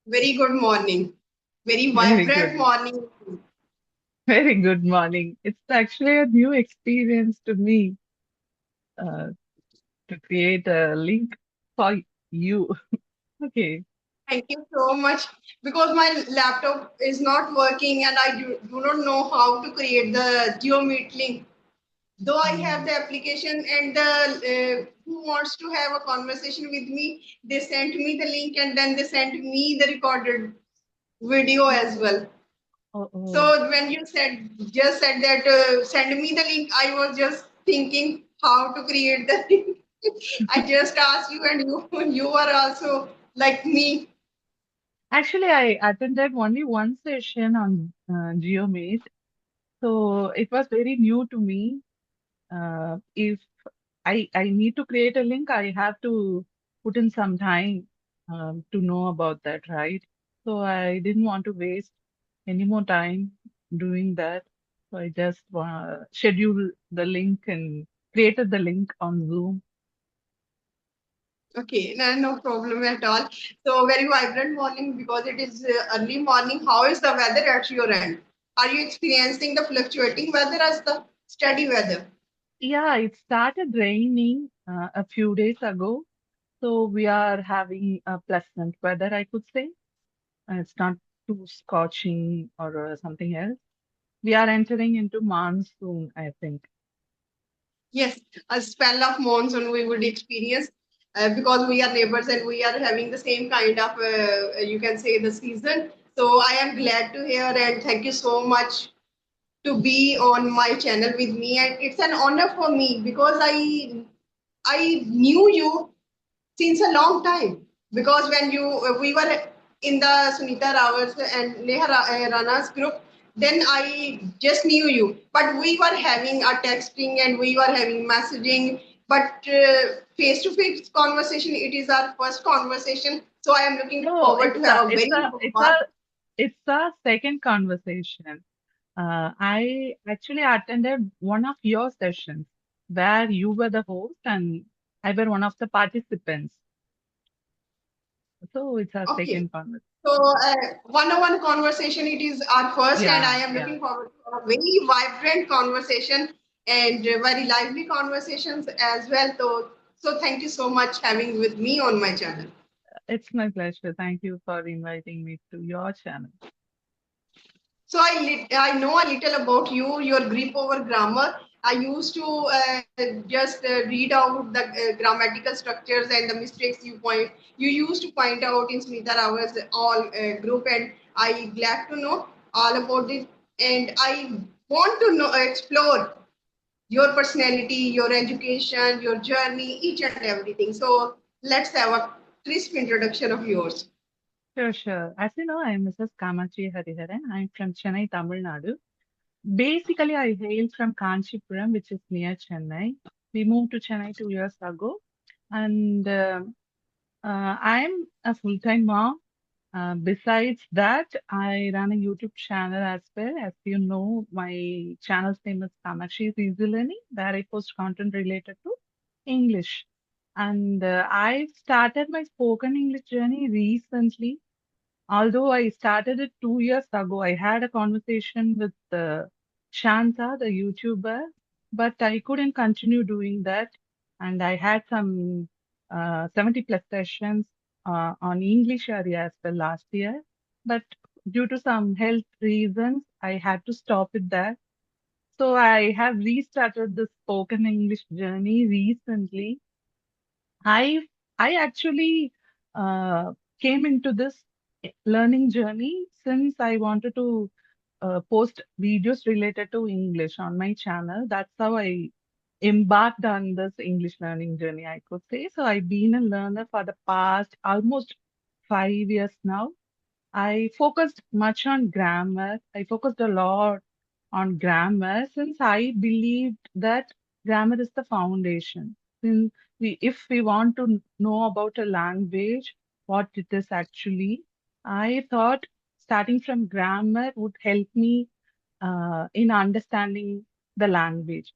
Very good morning. Very Very vibrant good. morning. Very good morning. It's actually a new experience to me uh, to create a link for you. Okay. Thank you so much because my laptop is not working and I do not know how to create the GeoMeet link. Though I have Mm. the application and the who wants to have a conversation with me, they sent me the link and then they sent me the recorded video as Oh, well. oh, oh. So when you said that send me the link, I was just thinking how to create the link. I just asked you, and you are also like me. Actually, I attended only one session on GeoMate, so it was very new to me. If I need to create a link, I have to put in some time to know about that, right? So I didn't want to waste any more time doing that. So I just scheduled the link and created the link on Zoom. Okay, no problem at all. So very vibrant morning because it is early morning. How is the weather at your end? Are you experiencing the fluctuating weather as the steady weather? Yeah, it started raining a few days ago. So we are having a pleasant weather, I could say. It's not too scorching or something else. We are entering into monsoon, I think. Yes, a spell of monsoon we would experience because we are neighbors and we are having the same kind of, you can say, the season. So I am glad to hear and thank you so much to be on my channel with me. And it's an honor for me because I knew you since a long time because when you we were in the Sunita Rawat and Rana's group, then I just knew you. But we were having a texting and we were having messaging. But face to face conversation, it is our first conversation. So I am looking No, forward to have a very it's a second conversation. I actually attended one of your sessions where you were the host and I were one of the participants. So it's our okay. second conversation. So, one-on-one conversation, it is our first, and I Yeah, am yeah. looking forward to a very vibrant conversation and very lively conversations as well. So thank you so much having with me on my channel. It's my pleasure. Thank you for inviting me to your channel. So I know a little about you, your grip over grammar. I used to just read out the grammatical structures and the mistakes you used to point out in Smita Rao's all group, and I glad to know all about it. And I want to know explore your personality, your education, your journey, each and everything. So let's have a crisp introduction of yours. Sure, sure. As you know, I'm Mrs. Kamakshi Hariharan. I'm from Chennai, Tamil Nadu. Basically, I hail from Kanchipuram, which is near Chennai. We moved to Chennai 2 years ago, and I'm a full-time mom. Besides that, I run a YouTube channel as well. As you know, my channel's name is Kamakshi Easy Learning, where I post content related to English. And I started my spoken English journey recently. Although I started it 2 years ago, I had a conversation with Shanta, the YouTuber, but I couldn't continue doing that. And I had some 70 plus sessions on English area as well last year. But due to some health reasons, I had to stop it there. So I have restarted the spoken English journey recently. I I actually uh, came into this learning journey since I wanted to post videos related to English on my channel. That's how I embarked on this English learning journey, I could say. So I've been a learner for the past almost 5 years now. I focused much on grammar. I focused a lot on grammar since I believed that grammar is the foundation. Since if we want to know about a language, what it is actually, I thought starting from grammar would help me in understanding the language.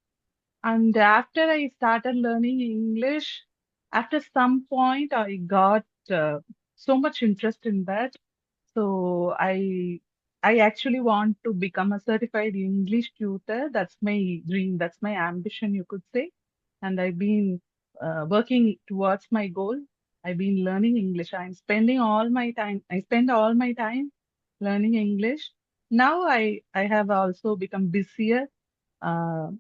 And after I started learning English, after some point, I got so much interest in that. So I actually want to become a certified English tutor. That's my dream. That's my ambition, you could say. And I've been working towards my goal. I've been learning English. I'm spending all my time. I spend all my time learning English. Now I have also become busier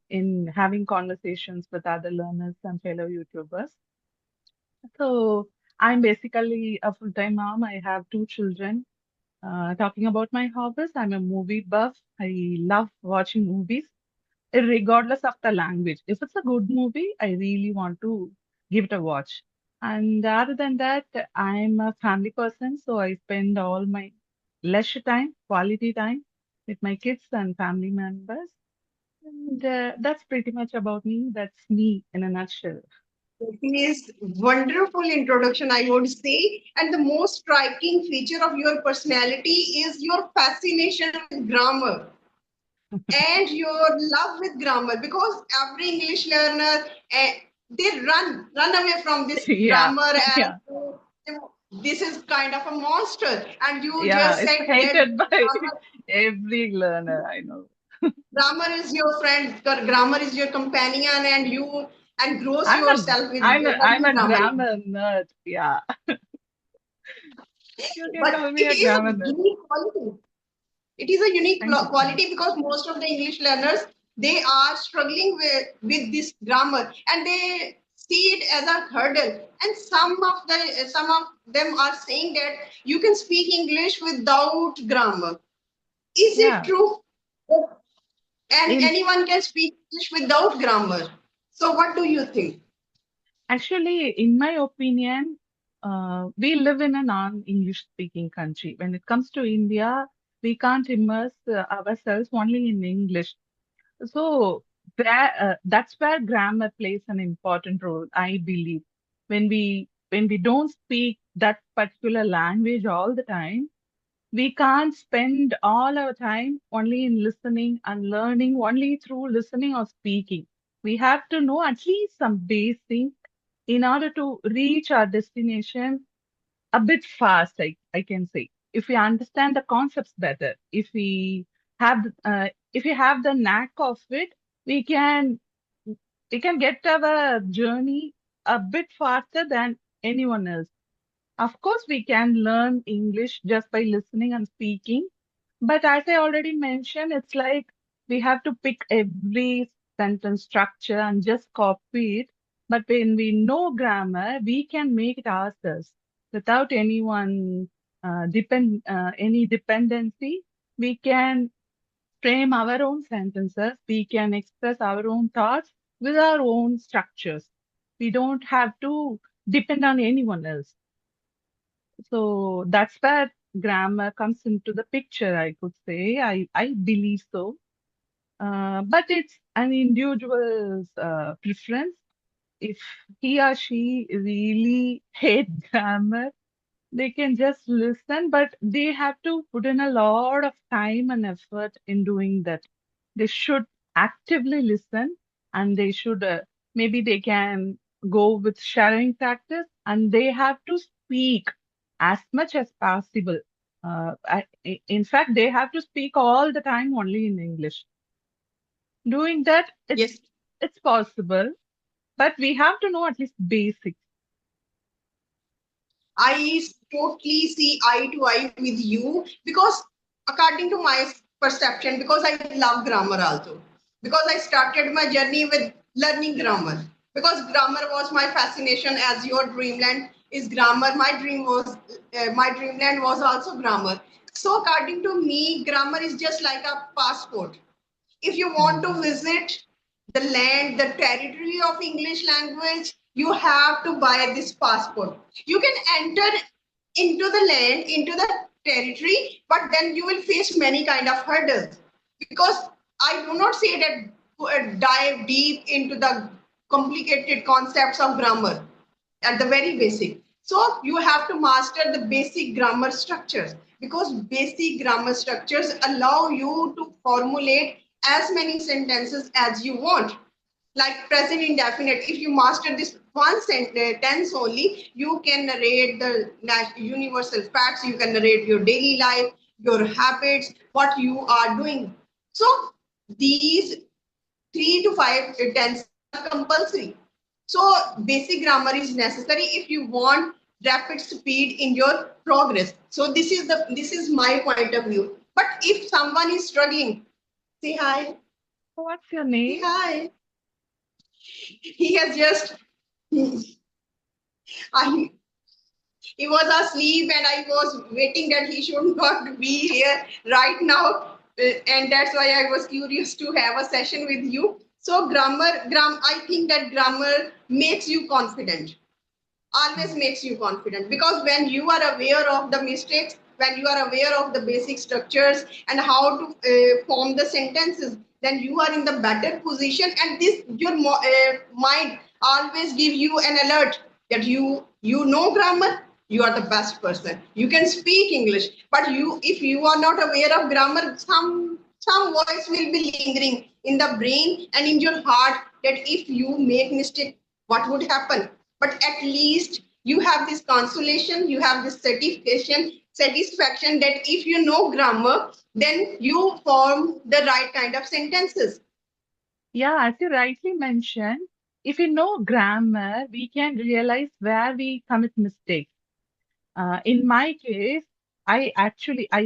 in having conversations with other learners and fellow YouTubers. So I'm basically a full-time mom. I have two children. Talking about my hobbies, I'm a movie buff. I love watching movies, regardless of the language. If it's a good movie, I really want to give it a watch. And other than that, I'm a family person, so I spend all my leisure time, quality time with my kids and family members. And that's pretty much about me. That's me in a nutshell. It is wonderful introduction, I would say. And the most striking feature of your personality is your fascination with grammar and your love with grammar. Because every English learner, they run away from this Yeah, grammar, and yeah, this is kind of a monster. And you yeah. just It's said that hated by every learner I know. grammar is your friend, grammar is your companion, and you and grows I'm a yourself with I'm learning a grammar. grammar nerd. Yeah, you can But call me it a is a grammar nerd. unique quality. It is a unique Thank you so much. quality because most of the English learners, they are struggling with this grammar, and they see it as a hurdle. And some of them are saying that you can speak English without grammar. Is it Yeah, true? And in anyone can speak English without grammar. So what do you think? actually, in my opinion, we live in a non-English speaking country. When it comes to India, we can't immerse ourselves only in English. So that's where grammar plays an important role, I believe. When we don't speak that particular language all the time, we can't spend all our time only in listening and learning only through listening or speaking. We have to know at least some basic in order to reach our destination a bit fast, I can say. If we understand the concepts better, if we have the knack of it, we can we can get our journey a bit faster than anyone else. Of course, we can learn English just by listening and speaking. But as I already mentioned, it's like we have to pick every sentence structure and just copy it. But when we know grammar, we can make it ourselves without any dependency. We can frame our own sentences. We can express our own thoughts with our own structures. We don't have to depend on anyone else. So that's where grammar comes into the picture, I could say. I believe so. But it's an individual's preference. If he or she really hate grammar, they can just listen, but they have to put in a lot of time and effort in doing that. They should actively listen, and they should maybe they can go with sharing practice, and they have to speak as much as possible. In fact, they have to speak all the time only in English. Doing that, Yes, it's possible, but we have to know at least basics. I totally see eye to eye with you because, according to my perception, because I love grammar also. Because I started my journey with learning grammar. Because grammar was my fascination, as your dreamland is grammar. My dreamland was also grammar. So, according to me, grammar is just like a passport. If you want to Mm. visit the land, the territory of English language, you have to buy this passport. You can enter into the land, into the territory, but then you will face many kind of hurdles. Because I do not say that dive deep into the complicated concepts of grammar at the very basic. So you have to master the basic grammar structures because basic grammar structures allow you to formulate as many sentences as you want. like present indefinite. If you master this one tense only, you can narrate the universal facts, you can narrate your daily life, your habits, what you are doing. So these 3 to 5 tenses are compulsory. So basic grammar is necessary if you want rapid speed in your progress. So this is my point of view. But if someone is struggling, say hi. What's your Say name? hi. He has just I he was asleep and I was waiting that he should not be here right now. And that's why I was curious to have a session with you. So I think that grammar makes you confident, always makes you confident, because when you are aware of the mistakes, when you are aware of the basic structures and how to form the sentences, then you are in the better position, and this your mind always give you an alert that you know grammar, you are the best person, you can speak English. But you, if you are not aware of grammar, some voice will be lingering in the brain and in your heart that if you make mistake, what would happen. But at least you have this consolation, you have this satisfaction that if you know grammar, then you form the right kind of sentences. Yeah, as you rightly mentioned, if we know grammar, we can realize where we commit mistakes. In my case, I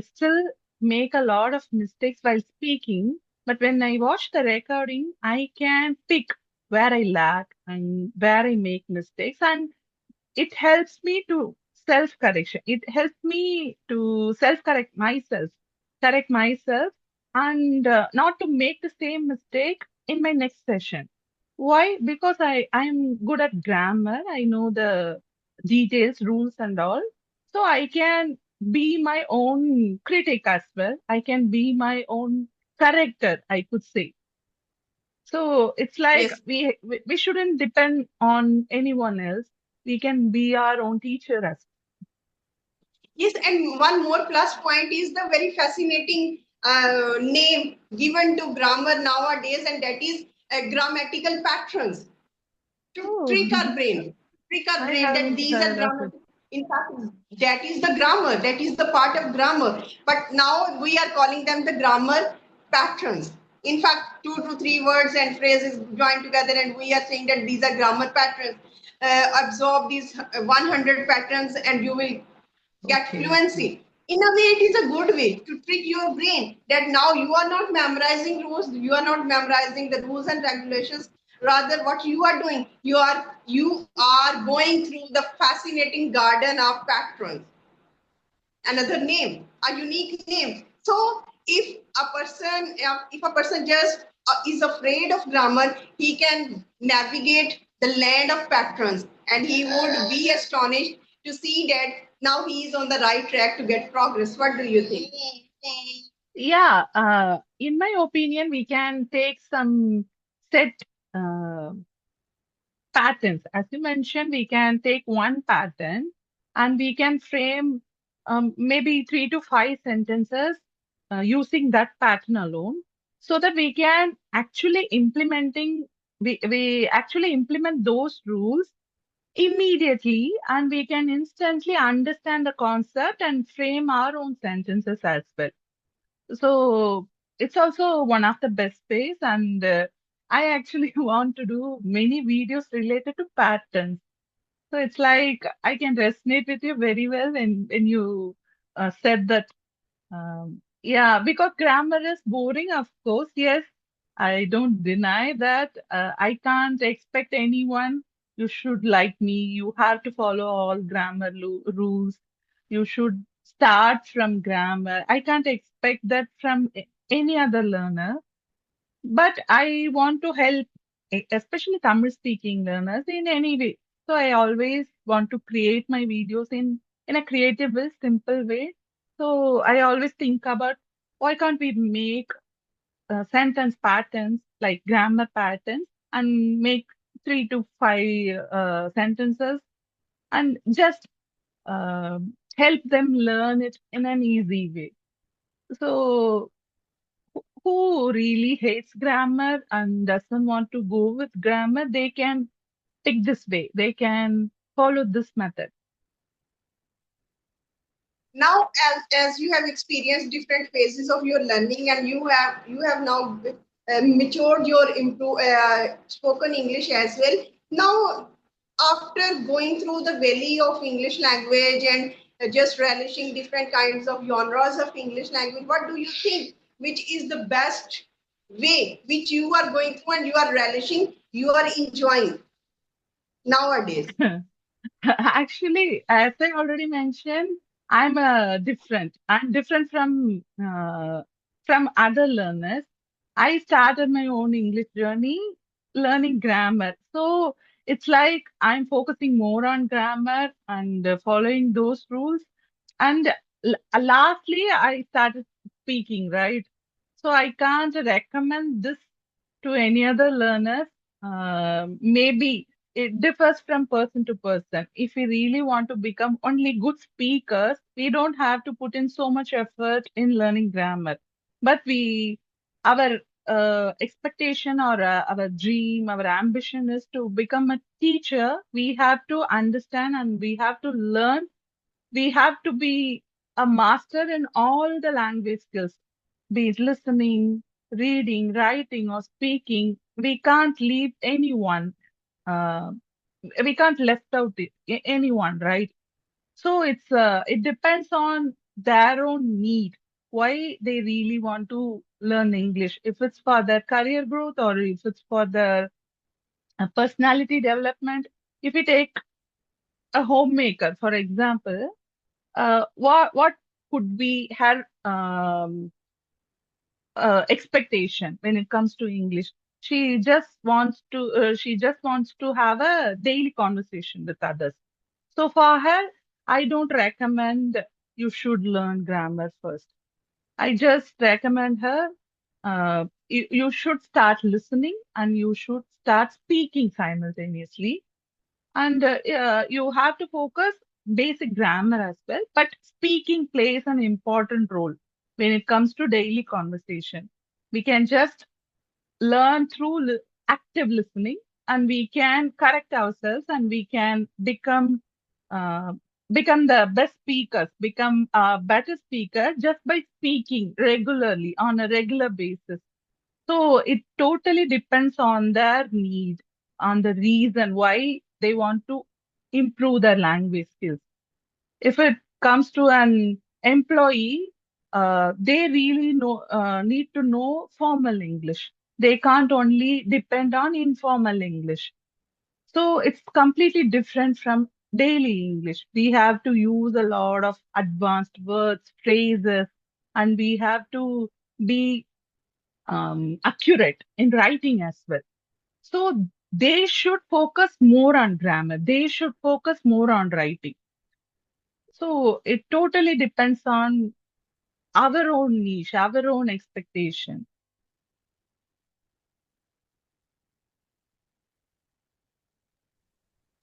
still make a lot of mistakes while speaking, but when I watch the recording, I can pick where I lack and where I make mistakes, and it helps me to self correction. It helps me to self correct myself, and not to make the same mistake in my next session. Why? Because I'm good at grammar. I know the details, rules, and all. So I can be my own critic as well. I can be my own corrector, I could say. So it's like Yes. we shouldn't depend on anyone else. We can be our own teacher as Yes, and one more plus point is the very fascinating name given to grammar nowadays, and that is grammatical patterns to well. trick our brain, I that haven't these are heard of it. grammar. In fact, that is the grammar, that is the part of grammar. But now we are calling them the grammar patterns. In fact, 2 to 3 words and phrases joined together, and we are saying that these are grammar patterns. Absorb these 100 patterns, and you will get Okay, okay. fluency. In a way, it is a good way to trick your brain that now you are not memorizing rules, you are not memorizing the rules and regulations. Rather, what you are doing, you are going through the fascinating garden of patterns. Another name, a unique name. So if a person just is afraid of grammar, he can navigate the land of patterns, and he would be astonished to see that now he is on the right track to get progress. What do you think? Yeah, in my opinion, we can take some set uh, patterns. As you mentioned, we can take one pattern and we can frame maybe 3 to 5 sentences using that pattern alone, so that we actually implement those rules immediately, and we can instantly understand the concept and frame our own sentences as well. So it's also one of the best ways, and I actually want to do many videos related to patterns. So it's like I can resonate with you very well when you said that. Yeah, because grammar is boring, of course. Yes, I don't deny that. I can't expect anyone. You should like me. You have to follow all grammar rules. You should start from grammar. I can't expect that from any other learner. But I want to help, especially Tamil speaking learners, in any way. So I always want to create my videos in a creative way, simple way. So I always think about why can't we make sentence patterns like grammar patterns and make 3 to 5 sentences and just help them learn it in an easy way. So who really hates grammar and doesn't want to go with grammar, they can pick this way. They can follow this method. Now, as you have experienced different phases of your learning, and you have now matured your spoken English as well. Now, after going through the valley of English language and just relishing different kinds of genres of English language, what do you think, which is the best way which you are going through and you are relishing, you are enjoying nowadays? Actually, as I already mentioned, I'm different. I'm different from other learners. I started my own English journey learning grammar. So it's like I'm focusing more on grammar and following those rules. And lastly, I started speaking, right? So I can't recommend this to any other learners. Maybe it differs from person to person. If we really want to become only good speakers, we don't have to put in so much effort in learning grammar. But our expectation or our dream, our ambition is to become a teacher. We have to understand and we have to learn. We have to be a master in all the language skills, be it listening, reading, writing, or speaking. We can't leave anyone. Uh, we can't left out anyone, right? So it depends on their own need, why they really want to learn English. If it's for their career growth or if it's for their personality development. If we take a homemaker, for example, what could be her expectation when it comes to English? She just wants to have a daily conversation with others. So for her, I don't recommend you should learn grammar first. I just recommend her you should start listening and you should start speaking simultaneously. And you have to focus basic grammar as well, but speaking plays an important role when it comes to daily conversation. We can just learn through active listening, and we can correct ourselves and we can uh, become the best speakers, become a better speaker just by speaking regularly on a regular basis. So it totally depends on their need, on the reason why they want to improve their language skills. If it comes to an employee, they really need to know formal English. They can't only depend on informal English. So it's completely different from daily English. We have to use a lot of advanced words, phrases, and we have to be accurate in writing as well. So they should focus more on grammar. They should focus more on writing. So it totally depends on our own niche, our own expectation.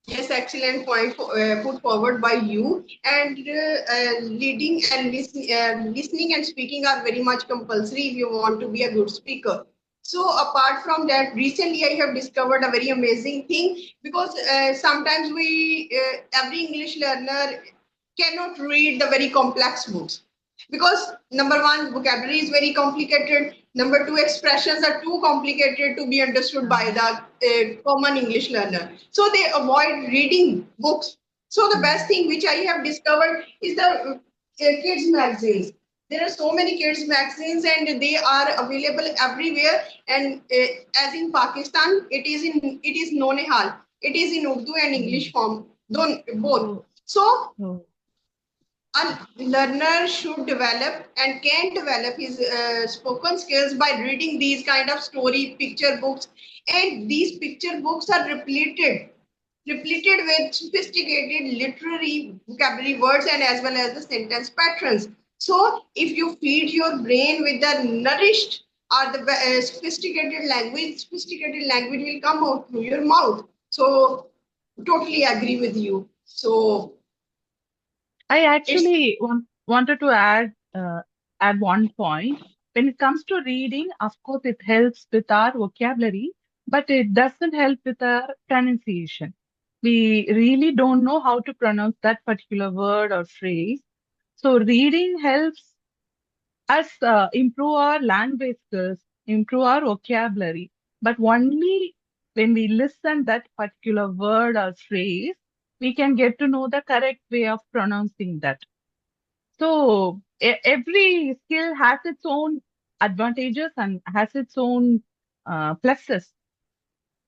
Yes, excellent point put forward by you. And leading and listening and speaking are very much compulsory if you want to be a good speaker. So apart from that, recently I have discovered a very amazing thing, because sometimes every English learner cannot read the very complex books, because number one, vocabulary is very complicated. Number two, expressions are too complicated to be understood by Uh, the common English learner, so they avoid reading books. So the best mm, thing which I have discovered is the kids magazines. There are so many kids magazines and they are available everywhere. And as in Pakistan, it is Nonehal. It is in Urdu and English mm. form, both. Oh, So oh, a learner should develop and can develop his spoken skills by reading these kind of story picture books. And these picture books are repleted with sophisticated literary vocabulary words and as well as the sentence patterns. So if you feed your brain with the nourished or the sophisticated language will come out through your mouth. So totally agree with you. So I it's actually wanted to add one point. when it comes to reading, of course, it helps with our vocabulary, but it doesn't help with our pronunciation. We really don't know how to pronounce that particular word or phrase. So reading helps us improve our language skills, improve our vocabulary, but only when we listen that particular word or phrase, we can get to know the correct way of pronouncing that. So every skill has its own advantages and has its own pluses.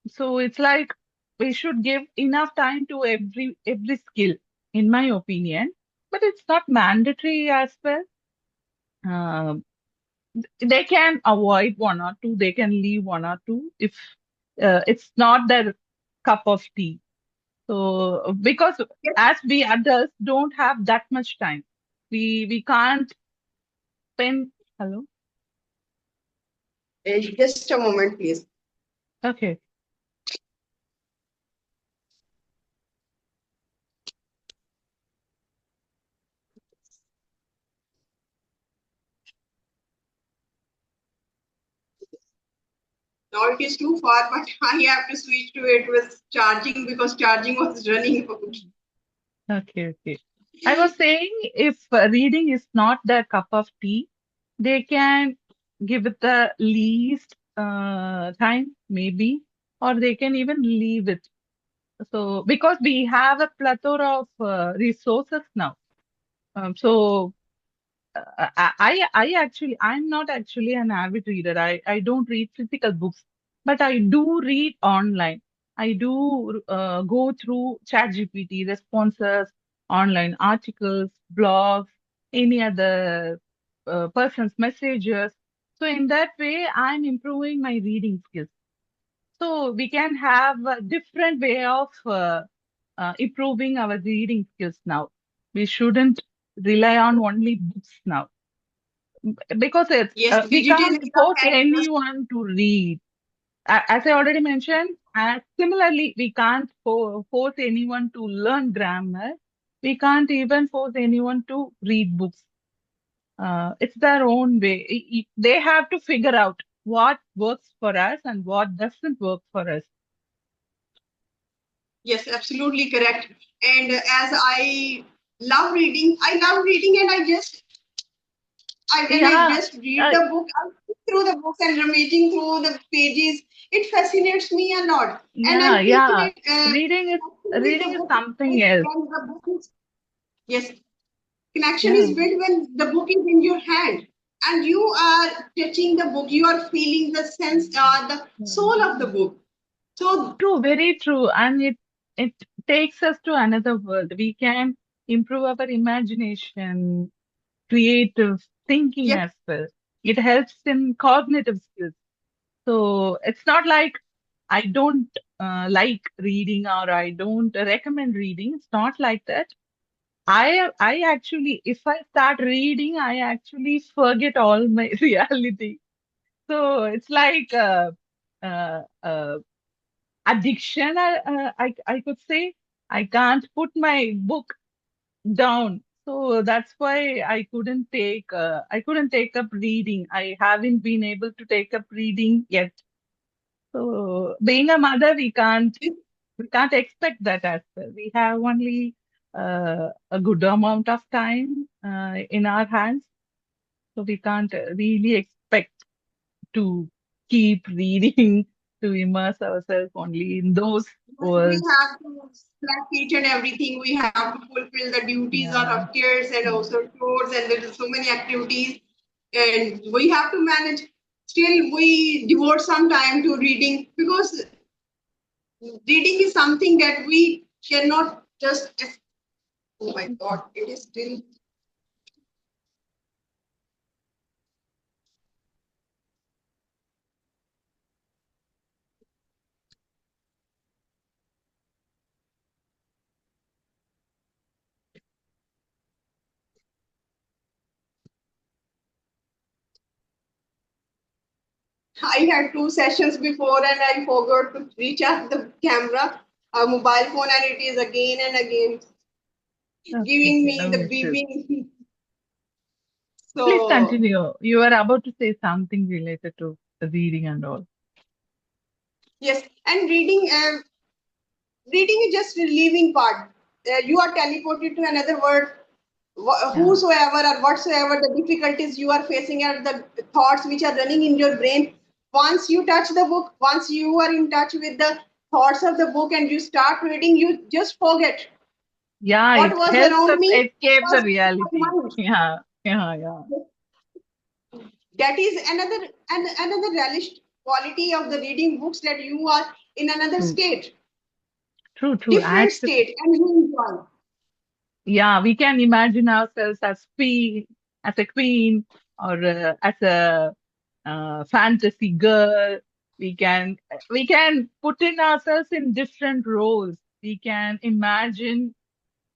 So it's like we should give enough time to every skill, in my opinion. But it's not mandatory as well. Um they can avoid one or two. They can leave one or two if it's not their cup of tea. So because Yes, as we adults don't have that much time, we can't spend. Hello. just a moment, please. Okay. Now it is too far, but I have to switch to it with charging because charging was running out. Okay, okay. I was saying if reading is not their cup of tea, they can give it the least time, maybe, or they can even leave it. So, because we have a plethora of resources now. So I'm not actually an avid reader. I don't read physical books, but I do read online. I do go through ChatGPT responses, online articles, blogs, any other person's messages. So in that way, I'm improving my reading skills. So we can have a different way of improving our reading skills now. We shouldn't rely on only books now because it's Yes, we digital can't era force has just anyone to read. As I already mentioned, similarly, we can't force anyone to learn grammar. We can't even force anyone to read books. It's their own way. They have to figure out what works for us and what doesn't work for us. yes, absolutely correct. And as I love reading, and I just I when I Yeah, just read uh, the book, I flip through the books and rummaging through the pages. It fascinates me a lot, and yeah, I'm yeah. fascinated Reading is with the reading is book something is else. when the book is yes, connection Yeah. is built when the book is in your hand and you are touching the book. You are feeling the sense, the soul of the book. So True, very true. And it takes us to another world. We can improve our imagination, creative thinking yes, as well. It helps in cognitive skills. So it's not like I don't like reading or I don't recommend reading. It's not like that. I actually, if I start reading, I actually forget all my reality. So it's like addiction. I could say I can't put my book down. So that's why I couldn't take up reading. I haven't been able to take up reading yet. So being a mother, we can't expect that as well. We have only a good amount of time in our hands, so we can't really expect to keep reading to immerse ourselves only in those yes, we worlds. have to select each and everything. We have to fulfill the duties are Yeah. upstairs and also chores, and there's so many activities, and we have to manage. Still, we devote some time to reading because reading is something that we cannot just. Oh my God! It is still. I had two sessions before, and I forgot to recharge the camera, mobile phone, and it is again and again Okay, giving okay, me no the issues. beeping. Please So continue. You were about to say something related to the reading and all. yes, and reading is just relieving part. You are teleported to another world. Yeah. Whosoever or whatsoever the difficulties you are facing or the thoughts which are running in your brain, once you touch the book, once you are in touch with the thoughts of the book and you start reading, you just forget Yeah, what it was helps around us me escape the was in my reality. mind. Yeah, yeah, yeah. That is another relish quality of the reading books, that you are in another True, state, true. different Actually, state, and you enjoy. yeah, we can imagine ourselves as a queen, or as a fantasy girl. We can we can put in ourselves in different roles. We can imagine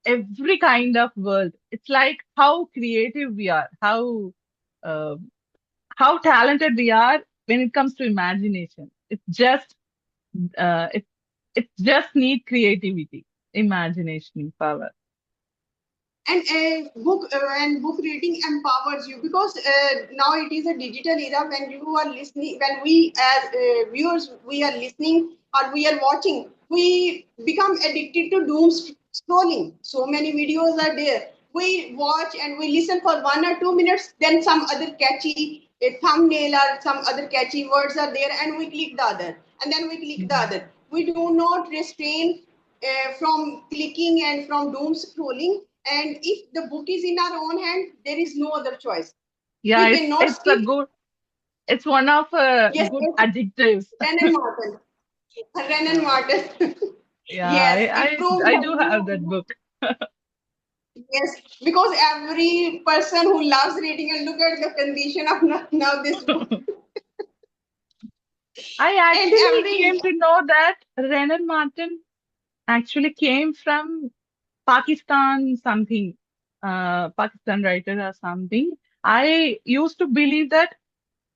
every kind of world. It's like how creative we are, uh, how talented we are when it comes to imagination. It's just it just need creativity, imagination power. And book reading empowers you, because now it is a digital era. When you are listening, when we as viewers, we are listening or we are watching, we become addicted to scrolling. So many videos are there, we watch and we listen for 1 or 2 minutes, then some other catchy thumbnail or some other catchy words are there, and we click the other, and then we click the other. We do not restrain from clicking and from doom scrolling. And if the book is in our own hand, there is no other choice. Yeah, We cannot it's a skip. good, it's one of Yes, good yes, adjectives. Ren and Martin. Ren and Yeah, Martin. yeah, Yes, it proved I that do have that book. yes, because every person who loves reading, and look at the condition of now this book, I and actually every came to know that Renan Martin actually came from Pakistan something, Pakistan writer or something. I used to believe that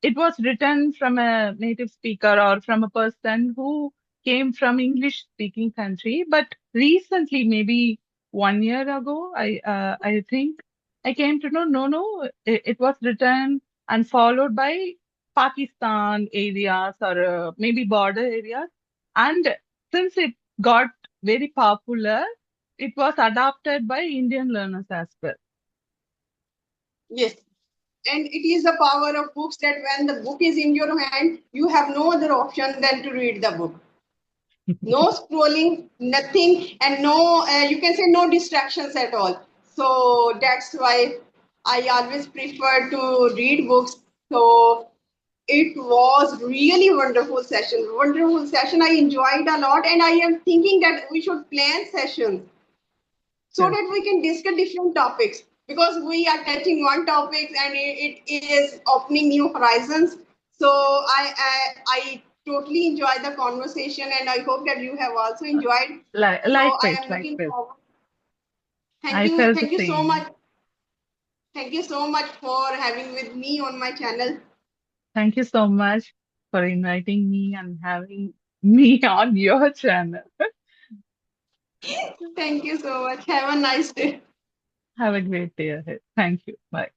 it was written from a native speaker or from a person who came from English speaking country. But recently, maybe 1 year ago, I think I came to know, no, it was written and followed by Pakistan areas, or maybe border areas. And since it got very popular, it was adopted by Indian learners as well. yes, and it is the power of books, that when the book is in your hand, you have no other option than to read the book. No scrolling, nothing, and no you can say no distractions at all. So that's why I always prefer to read books. So it was really wonderful session. I enjoyed a lot, and I am thinking that we should plan sessions so Sure. that we can discuss different topics, because we are touching one topic and it is opening new horizons. So I totally enjoyed the conversation, and I hope that you have also enjoyed. So I Likewise, am looking likewise. forward. I felt the Thank you so same. much. Thank you so much for having with me on my channel. Thank you so much for inviting me and having me on your channel. Thank you so much. Have a nice day. Have a great day ahead. Thank you. Bye.